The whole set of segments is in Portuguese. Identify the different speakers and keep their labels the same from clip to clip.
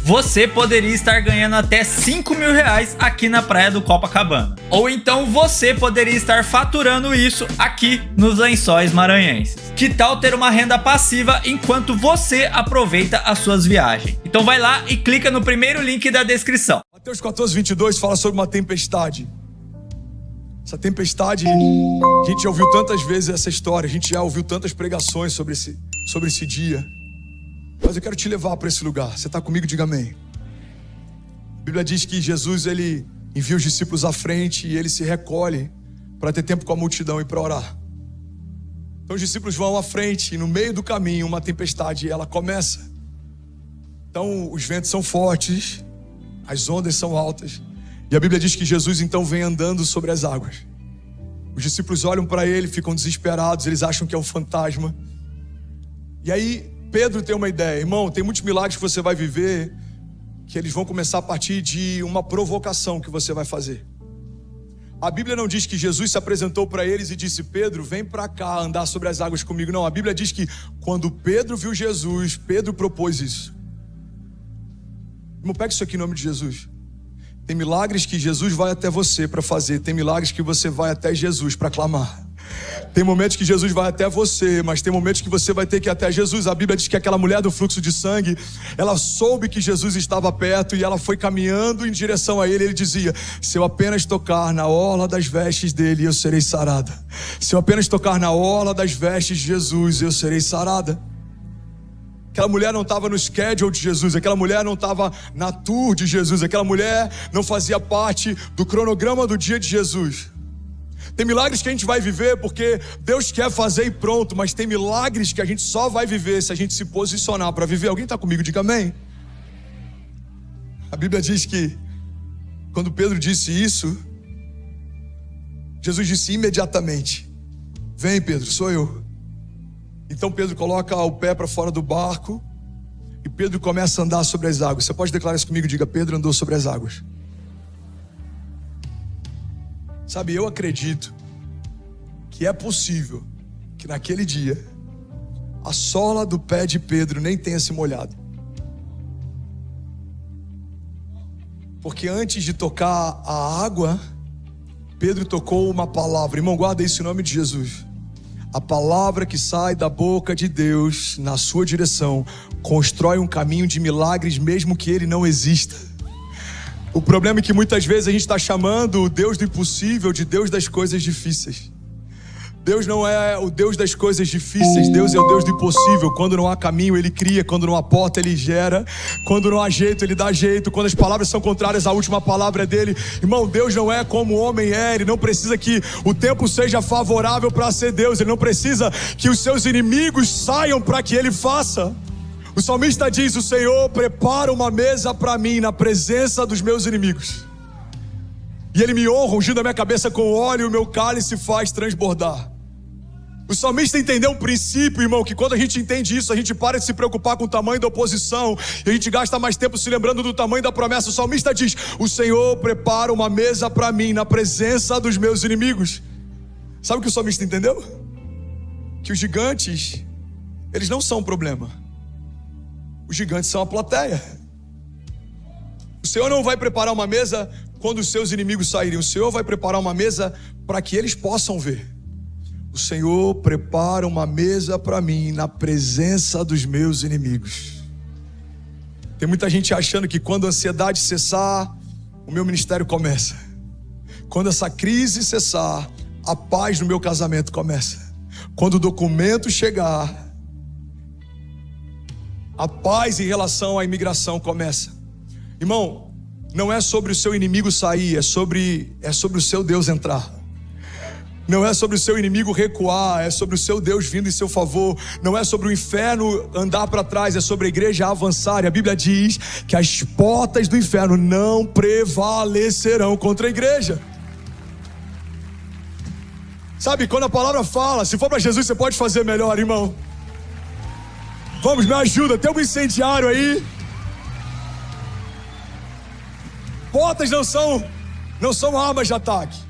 Speaker 1: você poderia estar ganhando até 5 mil reais aqui na praia do Copacabana. Ou então você poderia estar faturando isso aqui nos Lençóis Maranhenses. Que tal ter uma renda passiva enquanto você aproveita as suas viagens? Então vai lá e clica no primeiro link da descrição.
Speaker 2: Mateus 14:22 fala sobre uma tempestade. Essa tempestade, a gente já ouviu tantas vezes essa história, a gente já ouviu tantas pregações sobre esse dia. Mas eu quero te levar para esse lugar. Você está comigo? Diga amém. A Bíblia diz que Jesus, ele envia os discípulos à frente e ele se recolhe para ter tempo com a multidão e para orar. Então os discípulos vão à frente e no meio do caminho uma tempestade ela começa. Então os ventos são fortes, as ondas são altas. E a Bíblia diz que Jesus então vem andando sobre as águas. Os discípulos olham para ele, ficam desesperados, eles acham que é um fantasma. E aí Pedro tem uma ideia: irmão, tem muitos milagres que você vai viver, que eles vão começar a partir de uma provocação que você vai fazer. A Bíblia não diz que Jesus se apresentou para eles e disse: Pedro, vem para cá andar sobre as águas comigo. Não, a Bíblia diz que quando Pedro viu Jesus, Pedro propôs isso. Irmão, pega isso aqui em nome de Jesus. Tem milagres que Jesus vai até você para fazer, tem milagres que você vai até Jesus para clamar. Tem momentos que Jesus vai até você, mas tem momentos que você vai ter que ir até Jesus. A Bíblia diz que aquela mulher do fluxo de sangue, ela soube que Jesus estava perto e ela foi caminhando em direção a ele. Ele dizia: se eu apenas tocar na orla das vestes dele, eu serei sarada. Se eu apenas tocar na orla das vestes de Jesus, eu serei sarada. Aquela mulher não estava no schedule de Jesus, aquela mulher não estava na tour de Jesus, aquela mulher não fazia parte do cronograma do dia de Jesus. Tem milagres que a gente vai viver porque Deus quer fazer e pronto, mas tem milagres que a gente só vai viver se a gente se posicionar para viver. Alguém está comigo? Diga amém. A Bíblia diz que quando Pedro disse isso, Jesus disse imediatamente: vem, Pedro, sou eu. Então Pedro coloca o pé para fora do barco e Pedro começa a andar sobre as águas. Você pode declarar isso comigo? Diga: Pedro andou sobre as águas. Sabe, eu acredito que é possível que naquele dia a sola do pé de Pedro nem tenha se molhado. Porque antes de tocar a água, Pedro tocou uma palavra. Irmão, guarda isso em nome de Jesus. A palavra que sai da boca de Deus na sua direção constrói um caminho de milagres mesmo que ele não exista. O problema é que muitas vezes a gente está chamando o Deus do impossível de Deus das coisas difíceis. Deus não é o Deus das coisas difíceis, Deus é o Deus do impossível. Quando não há caminho, Ele cria. Quando não há porta, Ele gera. Quando não há jeito, Ele dá jeito. Quando as palavras são contrárias, a última palavra é dele. Irmão, Deus não é como o homem é. Ele não precisa que o tempo seja favorável para ser Deus. Ele não precisa que os seus inimigos saiam para que Ele faça. O salmista diz: o Senhor prepara uma mesa para mim na presença dos meus inimigos. E Ele me honra, ungindo a minha cabeça com óleo, e o meu cálice faz transbordar. O salmista entendeu um princípio, irmão, que quando a gente entende isso, a gente para de se preocupar com o tamanho da oposição e a gente gasta mais tempo se lembrando do tamanho da promessa. O salmista diz: o Senhor prepara uma mesa para mim na presença dos meus inimigos. Sabe o que o salmista entendeu? Que os gigantes, eles não são um problema. Os gigantes são a plateia. O Senhor não vai preparar uma mesa quando os seus inimigos saírem. O Senhor vai preparar uma mesa para que eles possam ver. O Senhor prepara uma mesa para mim na presença dos meus inimigos. Tem muita gente achando que quando a ansiedade cessar, o meu ministério começa. Quando essa crise cessar, a paz no meu casamento começa. Quando o documento chegar, a paz em relação à imigração começa. Irmão, não é sobre o seu inimigo sair, é sobre o seu Deus entrar. Não é sobre o seu inimigo recuar, é sobre o seu Deus vindo em seu favor. Não é sobre o inferno andar para trás, é sobre a igreja avançar. E a Bíblia diz que as portas do inferno não prevalecerão contra a igreja. Sabe, quando a palavra fala, se for para Jesus você pode fazer melhor, irmão. Vamos, me ajuda, tem um incendiário aí. Portas não são armas de ataque.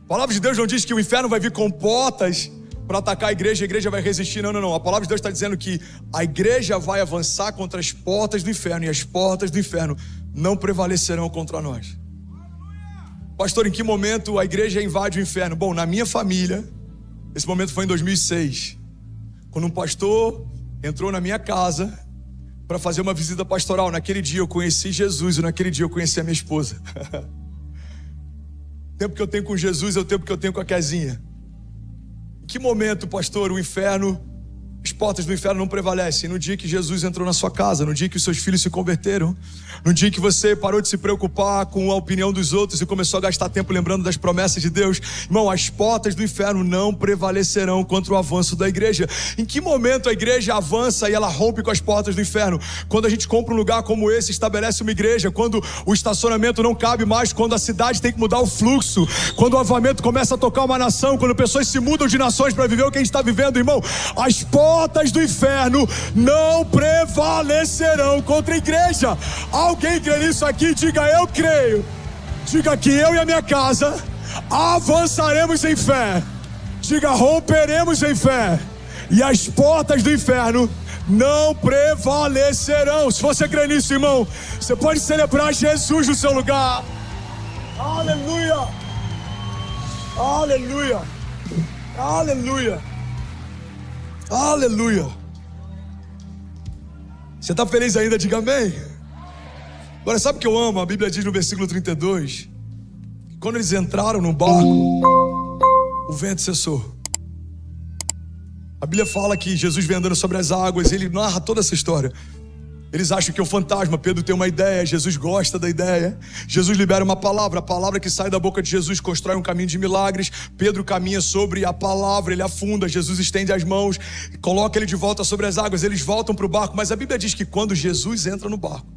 Speaker 2: A palavra de Deus não diz que o inferno vai vir com portas para atacar a igreja vai resistir. Não. A palavra de Deus está dizendo que a igreja vai avançar contra as portas do inferno, e as portas do inferno não prevalecerão contra nós. Pastor, em que momento a igreja invade o inferno? Bom, na minha família, esse momento foi em 2006, quando um pastor entrou na minha casa para fazer uma visita pastoral. Naquele dia eu conheci Jesus, e naquele dia eu conheci a minha esposa. O tempo que eu tenho com Jesus é o tempo que eu tenho com a Kezinha. Em que momento, pastor, o inferno, as portas do inferno não prevalecem? No dia que Jesus entrou na sua casa, no dia que os seus filhos se converteram, no dia que você parou de se preocupar com a opinião dos outros e começou a gastar tempo lembrando das promessas de Deus. Irmão, as portas do inferno não prevalecerão contra o avanço da igreja. Em que momento a igreja avança e ela rompe com as portas do inferno? Quando a gente compra um lugar como esse, estabelece uma igreja, quando o estacionamento não cabe mais, quando a cidade tem que mudar o fluxo, quando o avivamento começa a tocar uma nação, quando pessoas se mudam de nações para viver o que a gente está vivendo, irmão, as portas do inferno não prevalecerão contra a igreja. Alguém crê nisso aqui? Diga: eu creio. Diga que eu e a minha casa avançaremos em fé. Diga: romperemos em fé, e as portas do inferno não prevalecerão. Se você crê nisso, irmão, você pode celebrar Jesus no seu lugar. Aleluia, aleluia, aleluia, aleluia. Você está feliz ainda? Diga amém. Agora, sabe o que eu amo? A Bíblia diz no versículo 32, que quando eles entraram no barco, o vento cessou. A Bíblia fala que Jesus vem andando sobre as águas, ele narra toda essa história. Eles acham que é um fantasma. Pedro tem uma ideia, Jesus gosta da ideia. Jesus libera uma palavra, a palavra que sai da boca de Jesus constrói um caminho de milagres. Pedro caminha sobre a palavra, ele afunda, Jesus estende as mãos, coloca ele de volta sobre as águas, eles voltam para o barco. Mas a Bíblia diz que quando Jesus entra no barco,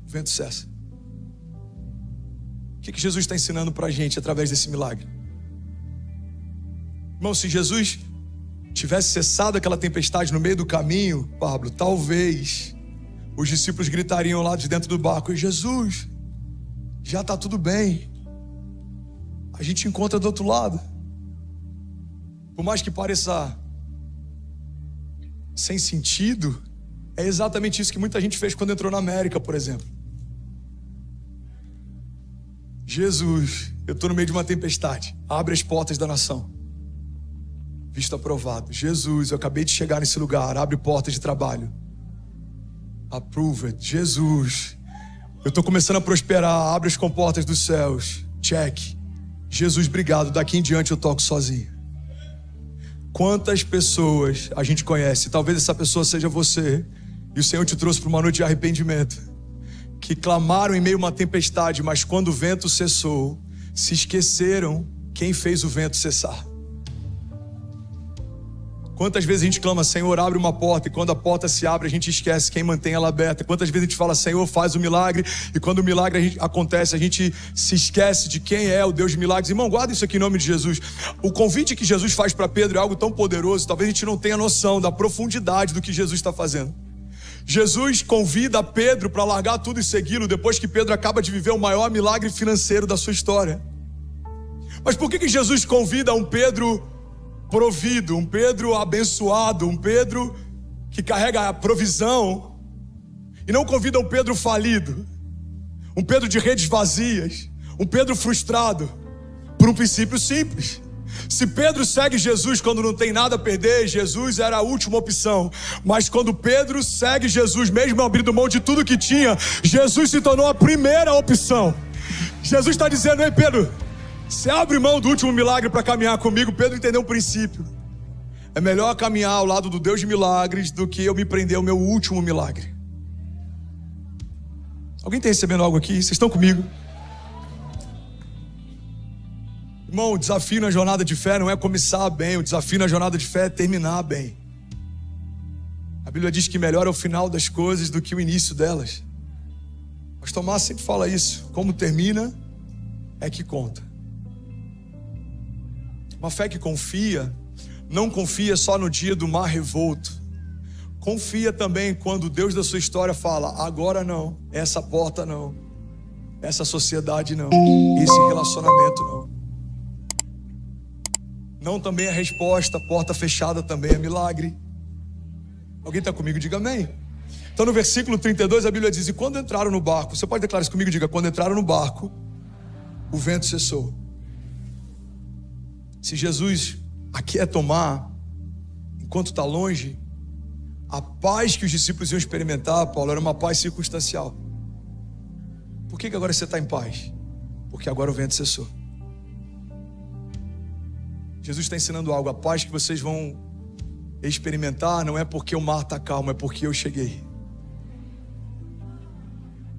Speaker 2: o vento cessa. O que Jesus está ensinando para a gente através desse milagre? Irmão, se Jesus tivesse cessado aquela tempestade no meio do caminho, Pablo, talvez os discípulos gritariam lá de dentro do barco: e Jesus, já está tudo bem, a gente encontra do outro lado. Por mais que pareça sem sentido, é exatamente isso que muita gente fez quando entrou na América, por exemplo. Jesus, eu estou no meio de uma tempestade, abre as portas da nação, visto aprovado. Jesus, eu acabei de chegar nesse lugar, abre portas de trabalho, approved. Jesus, eu estou começando a prosperar, abre as comportas dos céus, check. Jesus, obrigado, daqui em diante eu toco sozinho. Quantas pessoas a gente conhece, talvez essa pessoa seja você, e o Senhor te trouxe para uma noite de arrependimento, que clamaram em meio a uma tempestade, mas quando o vento cessou, se esqueceram quem fez o vento cessar. Quantas vezes a gente clama: Senhor, abre uma porta, e quando a porta se abre, a gente esquece quem mantém ela aberta. Quantas vezes a gente fala: Senhor, faz o milagre, e quando o milagre acontece, a gente se esquece de quem é o Deus de milagres. Irmão, guarda isso aqui em nome de Jesus. O convite que Jesus faz para Pedro é algo tão poderoso, talvez a gente não tenha noção da profundidade do que Jesus está fazendo. Jesus convida Pedro para largar tudo e segui-lo, depois que Pedro acaba de viver o maior milagre financeiro da sua história. Mas por que Jesus convida um Pedro provido, um Pedro abençoado, um Pedro que carrega a provisão, e não convida um Pedro falido, um Pedro de redes vazias, um Pedro frustrado? Por um princípio simples. Se Pedro segue Jesus quando não tem nada a perder, Jesus era a última opção. Mas quando Pedro segue Jesus, mesmo abrindo mão de tudo que tinha, Jesus se tornou a primeira opção. Jesus está dizendo: ei Pedro, você abre mão do último milagre para caminhar comigo? Pedro entendeu um princípio: é melhor caminhar ao lado do Deus de milagres do que eu me prender ao meu último milagre. Alguém está recebendo algo aqui? Vocês estão comigo? Irmão, o desafio na jornada de fé não é começar bem, o desafio na jornada de fé é terminar bem. A Bíblia diz que melhor é o final das coisas do que o início delas. Pastor Márcio sempre fala isso: como termina é que conta. Uma fé que confia, não confia só no dia do mar revolto. Confia também quando o Deus da sua história fala: agora não, essa porta não, essa sociedade não, esse relacionamento não. Não também é resposta, porta fechada também é milagre. Alguém está comigo? Diga amém. Então no versículo 32 a Bíblia diz: e quando entraram no barco, você pode declarar isso comigo? Diga: quando entraram no barco, o vento cessou. Se Jesus aqui é tomar, enquanto está longe, a paz que os discípulos iam experimentar, Paulo, era uma paz circunstancial. Por que agora você está em paz? Porque agora o vento cessou. Jesus está ensinando algo. A paz que vocês vão experimentar não é porque o mar está calmo, é porque eu cheguei.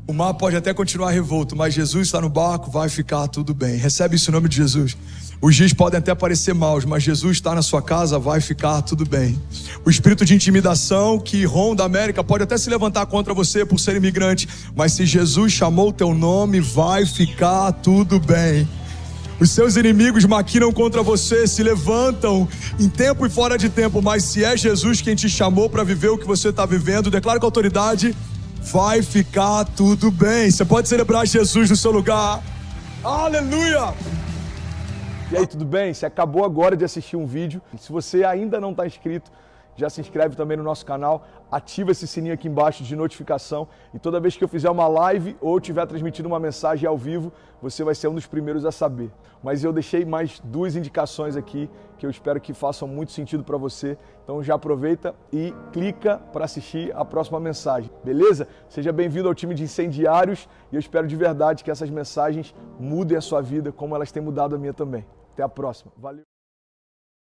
Speaker 2: O mar pode até continuar revolto, mas Jesus está no barco, vai ficar tudo bem. Recebe isso em nome de Jesus. Os dias podem até parecer maus, mas Jesus está na sua casa, vai ficar tudo bem. O espírito de intimidação que ronda a América pode até se levantar contra você por ser imigrante, mas se Jesus chamou o teu nome, vai ficar tudo bem. Os seus inimigos maquinam contra você, se levantam em tempo e fora de tempo, mas se é Jesus quem te chamou para viver o que você está vivendo, declara com autoridade: vai ficar tudo bem. Você pode celebrar Jesus no seu lugar. Aleluia!
Speaker 3: E aí, tudo bem? Você acabou agora de assistir um vídeo. Se você ainda não está inscrito, já se inscreve também no nosso canal, ativa esse sininho aqui embaixo de notificação e toda vez que eu fizer uma live ou estiver transmitindo uma mensagem ao vivo, você vai ser um dos primeiros a saber. Mas eu deixei mais 2 indicações aqui que eu espero que façam muito sentido para você. Então já aproveita e clica para assistir a próxima mensagem, beleza? Seja bem-vindo ao time de incendiários e eu espero de verdade que essas mensagens mudem a sua vida como elas têm mudado a minha também. Até a próxima. Valeu!